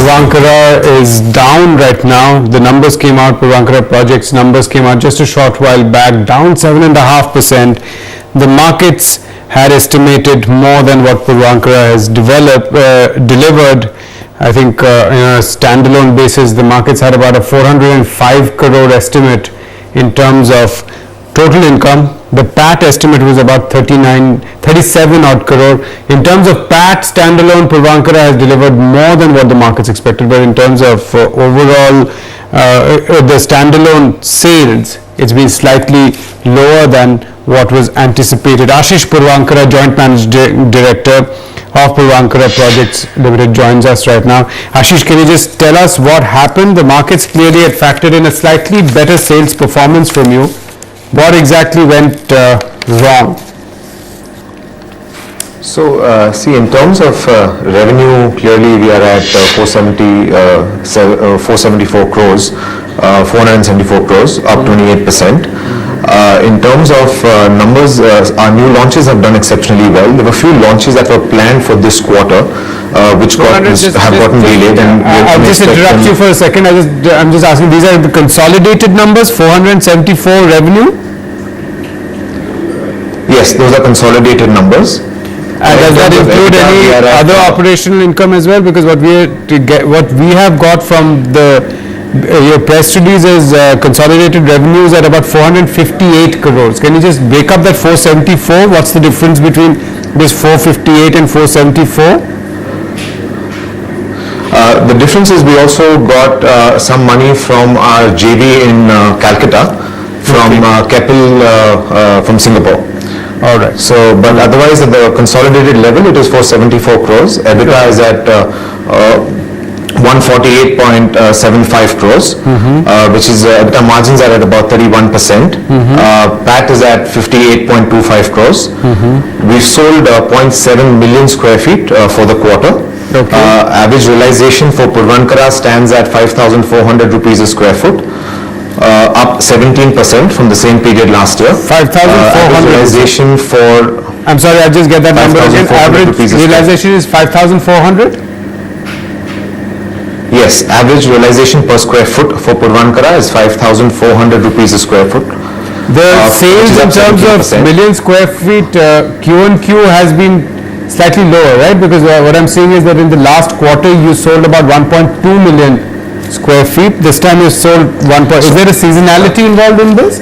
Puravankara is down right now. The numbers came out, Puravankara Projects numbers came out just a short while back, down 7.5%. The markets had estimated more than what Puravankara has delivered. I think on a standalone basis, the markets had about a 405 crore estimate in terms of total income. The PAT estimate was about 37 odd crore. In terms of PAT, standalone Puravankara has delivered more than what the markets expected, but in terms of overall the standalone sales, it's been slightly lower than what was anticipated. Ashish Puravankara, Joint Managing Director of Puravankara Projects Limited, joins us right now. Ashish, can you just tell us what happened? The markets clearly had factored in a slightly better sales performance from you. What exactly went wrong? So, see, in terms of revenue, clearly we are at 474 crores, 474 crores, up 28%. In terms of numbers, our new launches have done exceptionally well. There were a few launches that were planned for this quarter, which have gotten delayed. And I'll just interrupt you for a second. I'm just asking, these are the consolidated numbers, 474 revenue? Yes, those are consolidated numbers. And does that include any other operational income as well? Because what we have got from your press release is consolidated revenues at about 458 crores. Can you just break up that 474? What's the difference between this 458 and 474? The difference is we also got some money from our JV in Calcutta, from Keppel from Singapore. All right. So, but otherwise at the consolidated level, it is 474 crores. EBITDA is at 148.75 crores, which is EBITDA margins are at about 31%. PAT is at 58.25 crores. We've sold 0.7 million square feet for the quarter. Okay. Average realization for Puravankara stands at 5,400 rupees a square foot, up 17% from the same period last year. 5,400 realization for... I'm sorry, I just get that number again. Average realization is 5,400? Yes, average realization per square foot for Puravankara is 5,400 rupees a square foot. The sales in terms of million square feet Q&Q has been slightly lower, right? Because what I'm seeing is that in the last quarter you sold about 1.2 million square feet. This time you sold 1. Is there a seasonality involved in this?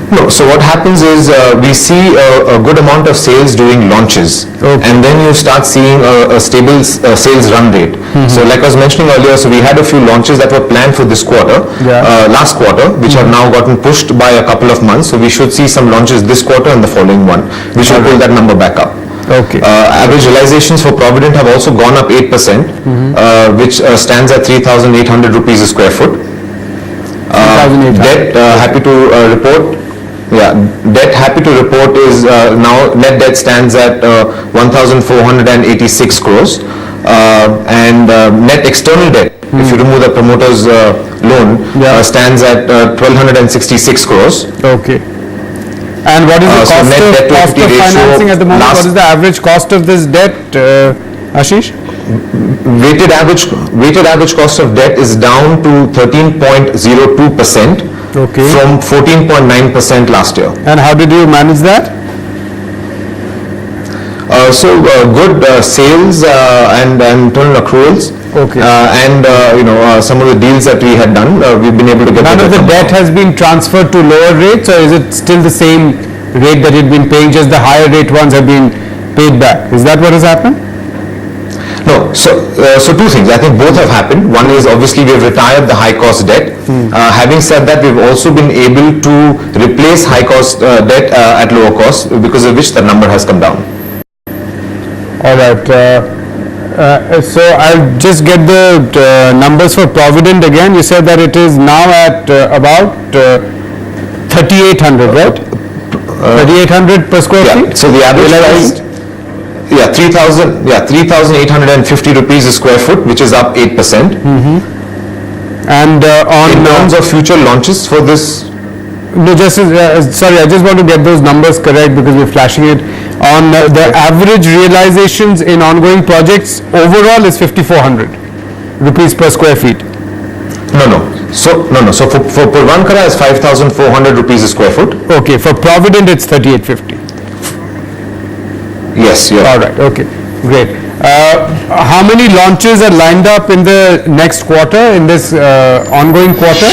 No. So what happens is we see a good amount of sales during launches, and then you start seeing a stable sales run rate. So like I was mentioning earlier, so we had a few launches that were planned for this quarter, last quarter, which have now gotten pushed by a couple of months. So we should see some launches this quarter and the following one, which will pull that number back up. Okay. Average realizations for Provident have also gone up 8%, which stands at 3,800 rupees a square foot. Debt, happy to report. Yeah, debt, happy to report, is now net debt stands at 1,486 crores, and net external debt, if you remove the promoter's loan, stands at 1,266 crores. Okay. And what is the cost of financing at the moment? What is the average cost of this debt, Ashish? Weighted average cost of debt is down to 13.02%. Okay. From 14.9% last year. And how did you manage that? Good sales and internal accruals. Okay. And some of the deals that we had done, we've been able to get. None of the debt has been transferred to lower rates, or is it still the same rate that you've been paying? Just the higher rate ones have been paid back. Is that what has happened? No, so two things. I think both have happened. One is obviously we have retired the high cost debt. Having said that, we've also been able to replace high cost debt at lower cost, because of which the number has come down. All right. So I'll just get the numbers for Provident again. You said that it is now at about 3,800, right? 3,800 per square feet. So the average price. 3,850 rupees a square foot, which is up 8%. And in terms of future launches for this, no, just sorry, I just want to get those numbers correct because we're flashing it. on the average realizations in ongoing projects overall is 5,400 rupees per square feet. No. So for Puravankara it's 5,400 rupees a square foot. Okay, for Provident it's 3,850. Yes, you're All right, okay, great. How many launches are lined up in the next quarter, in this ongoing quarter?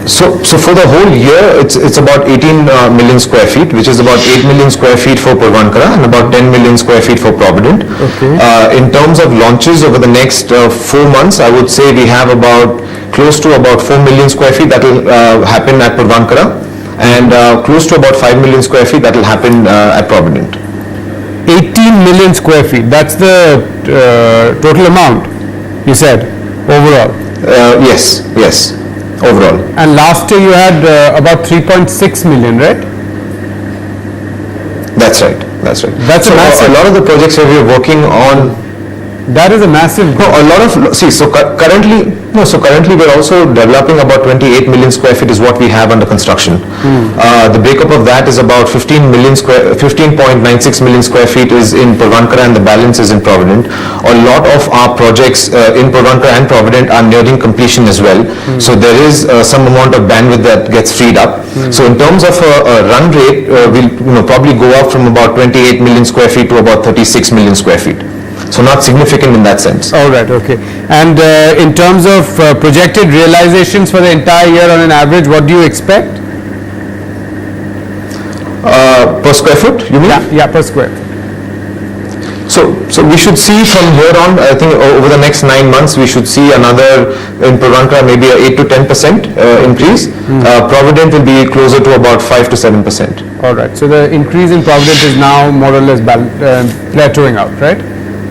So for the whole year, it's about 18 million square feet, which is about 8 million square feet for Puravankara and about 10 million square feet for Provident. Okay. In terms of launches over the next 4 months, I would say we have about close to about 4 million square feet that will happen at Puravankara and close to about 5 million square feet that will happen at Provident. 18 million square feet, that's the total amount, you said, overall. Yes, overall. And last year you had about 3.6 million, right? That's right. That's a So massive- a lot of the projects that we are working on. That is a massive. No, a lot of, currently we're also developing about 28 million square feet is what we have under construction. The breakup of that is about 15.96 million square feet is in Puravankara and the balance is in Provident. A lot of our projects in Puravankara and Provident are nearing completion as well. So there is some amount of bandwidth that gets freed up. So in terms of a run rate, we'll probably go up from about 28 million square feet to about 36 million square feet. So not significant in that sense. All right, okay. And in terms of projected realizations for the entire year on an average, what do you expect? Per square foot, you mean? Yeah, per square. So we should see from here on, I think over the next 9 months, we should see another, in Puravankara, maybe a 8 to 10% increase. Provident will be closer to about 5 to 7%. All right, so the increase in Provident is now more or less plateauing out, right?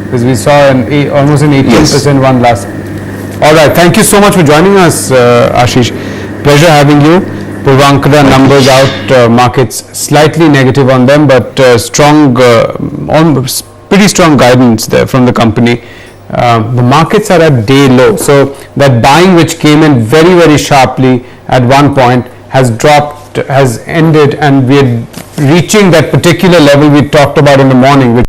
Because we saw almost an 18% one last. All right, thank you so much for joining us, Ashish. Pleasure having you. Puravankara numbers out, markets slightly negative on them, but strong, almost pretty strong guidance there from the company. The markets are at day low, so that buying which came in very, very sharply at one point has dropped, has ended, and we're reaching that particular level we talked about in the morning, which